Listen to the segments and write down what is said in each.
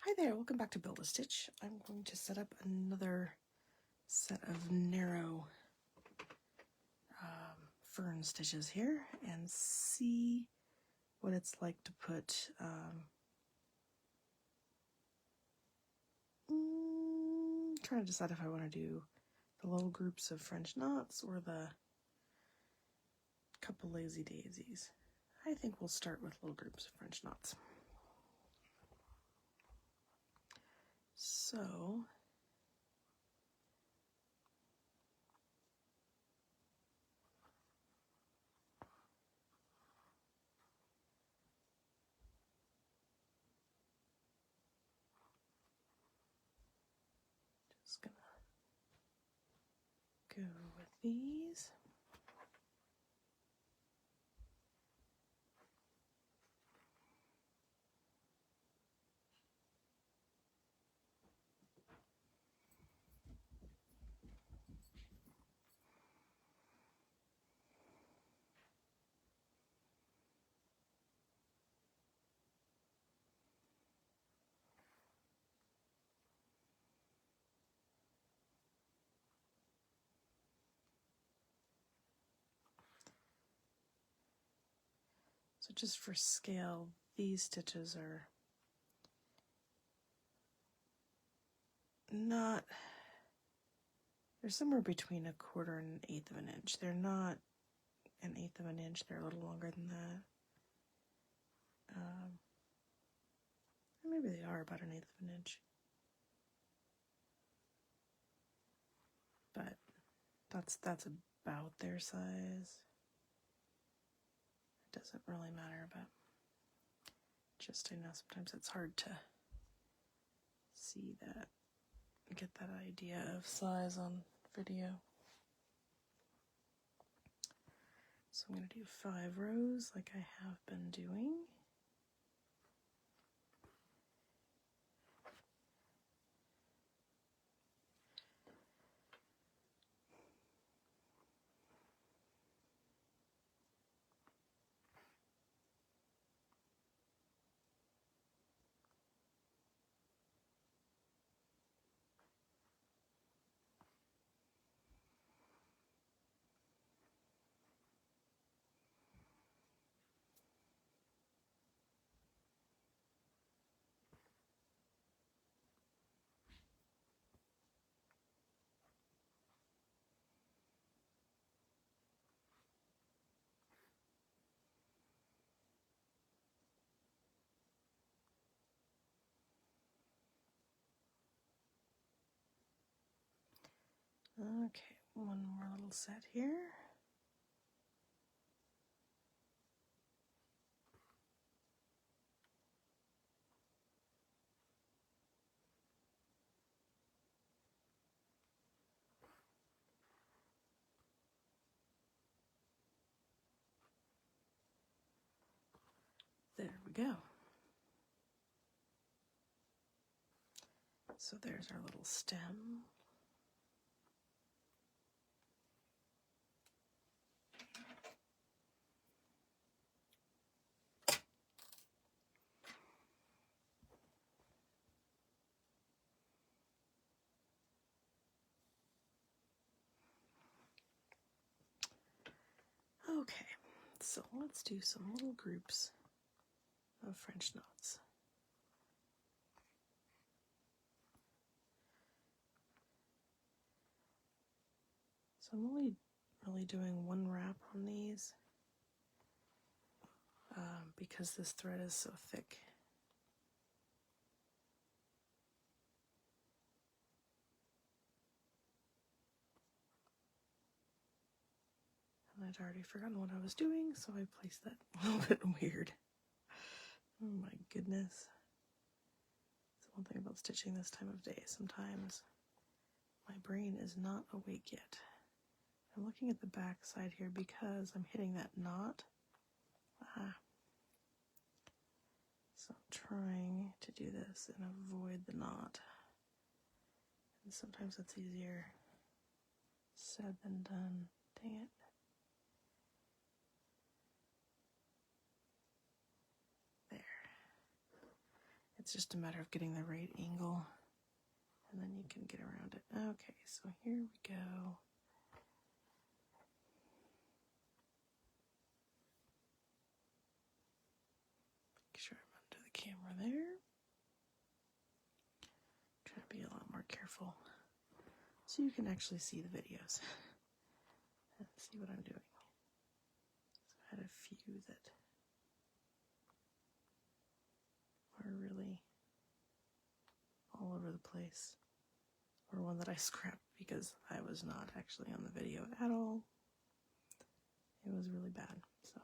Hi there, welcome back to Build a Stitch. I'm going to set up another set of narrow fern stitches here and see what it's like to put trying to decide if I want to do the little groups of French knots or the couple lazy daisies. I think we'll start with little groups of French knots. So just gonna go with these. So just for scale, these stitches are not, they're somewhere between 1/4 and 1/8 of an inch. They're not 1/8 of an inch, they're a little longer than that. Maybe they are about 1/8 of an inch. But that's about their size. It doesn't really matter, but just I know sometimes it's hard to see that, get that idea of size on video. So I'm going to do 5 rows like I have been doing. Okay, one more little set here. There we go. So there's our little stem. Okay, so let's do some little groups of French knots. So I'm only really doing one wrap on these because this thread is so thick. And I'd already forgotten what I was doing, so I placed that a little bit weird. Oh my goodness. That's one thing about stitching this time of day. Sometimes my brain is not awake yet. I'm looking at the back side here because I'm hitting that knot. So I'm trying to do this and avoid the knot. And sometimes it's easier said than done. Dang it. It's just a matter of getting the right angle, and then you can get around it. Okay, so here we go. Make sure I'm under the camera there. Try to be a lot more careful so you can actually see the videos and see what I'm doing. So I had a few that are really all over the place, or one that I scrapped because I was not actually on the video at all. It was really bad, so.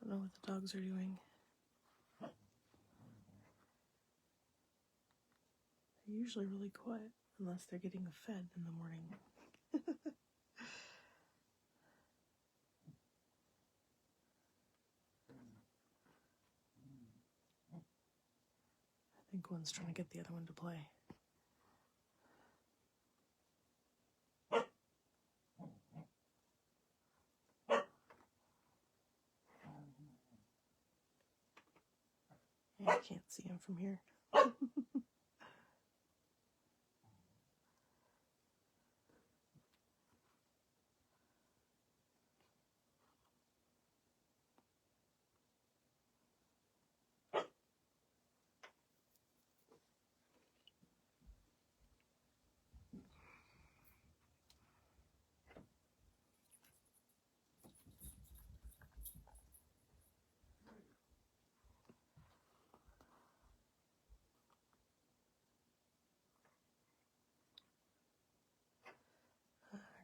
I don't know what the dogs are doing. They're usually really quiet unless they're getting fed in the morning. I think one's trying to get the other one to play. I can't see him from here.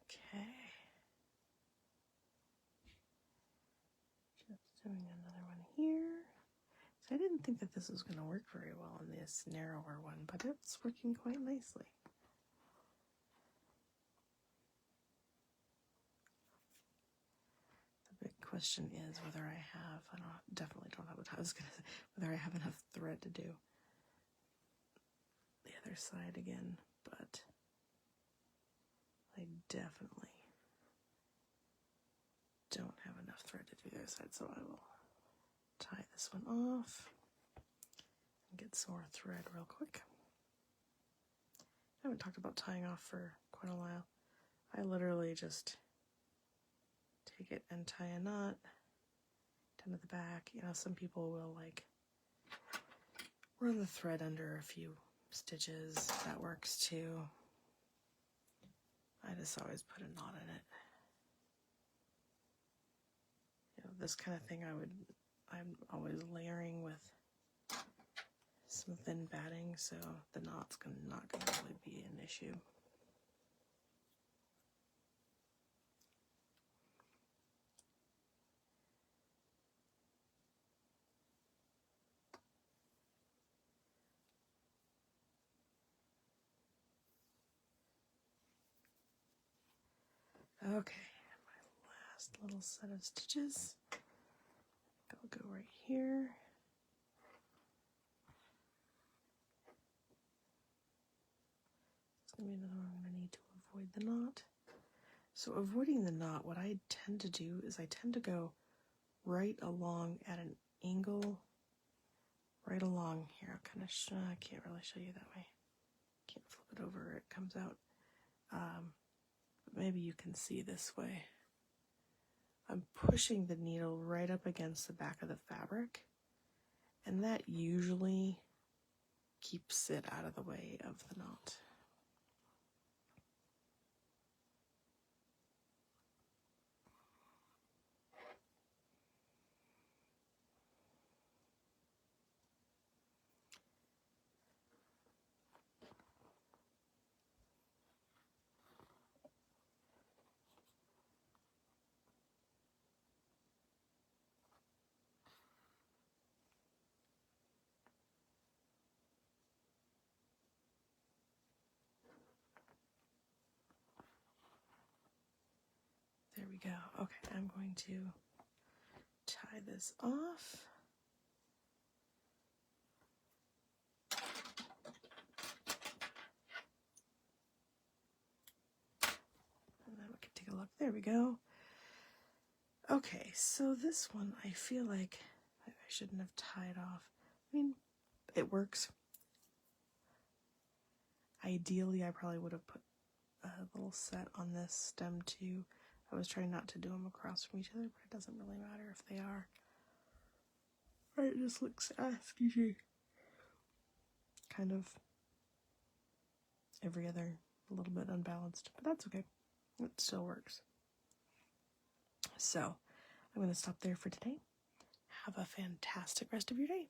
Okay. Just doing another one here. So I didn't think that this was going to work very well in this narrower one, but it's working quite nicely. The big question is whether I have, definitely don't have what I was going to say, whether I have enough thread to do the other side again, but I definitely don't have enough thread to do the other side, so I will tie this one off and get some more thread real quick. I haven't talked about tying off for quite a while. I literally just take it and tie a knot down to the back. You know, some people will like run the thread under a few stitches. That works too. I just always put a knot in it. You know, this kind of thing I'm always layering with some thin batting, so the knot's not going to really be an issue. Okay, my last little set of stitches. I'll go right here. It's going to be another one I'm going to need to avoid the knot. So avoiding the knot, what I tend to do is I tend to go right along at an angle, right along here. I'll kind of I can't really show you that way. Can't flip it over, it comes out. But maybe you can see this way. I'm pushing the needle right up against the back of the fabric, and that usually keeps it out of the way of the knot. There we go. Okay, I'm going to tie this off. And then we can take a look. There we go. Okay, so this one I feel like I shouldn't have tied off. I mean, it works. Ideally, I probably would have put a little set on this stem too. I was trying not to do them across from each other, but it doesn't really matter if they are. It just looks, excuse me, kind of every other, a little bit unbalanced, but that's okay. It still works. So I'm going to stop there for today. Have a fantastic rest of your day.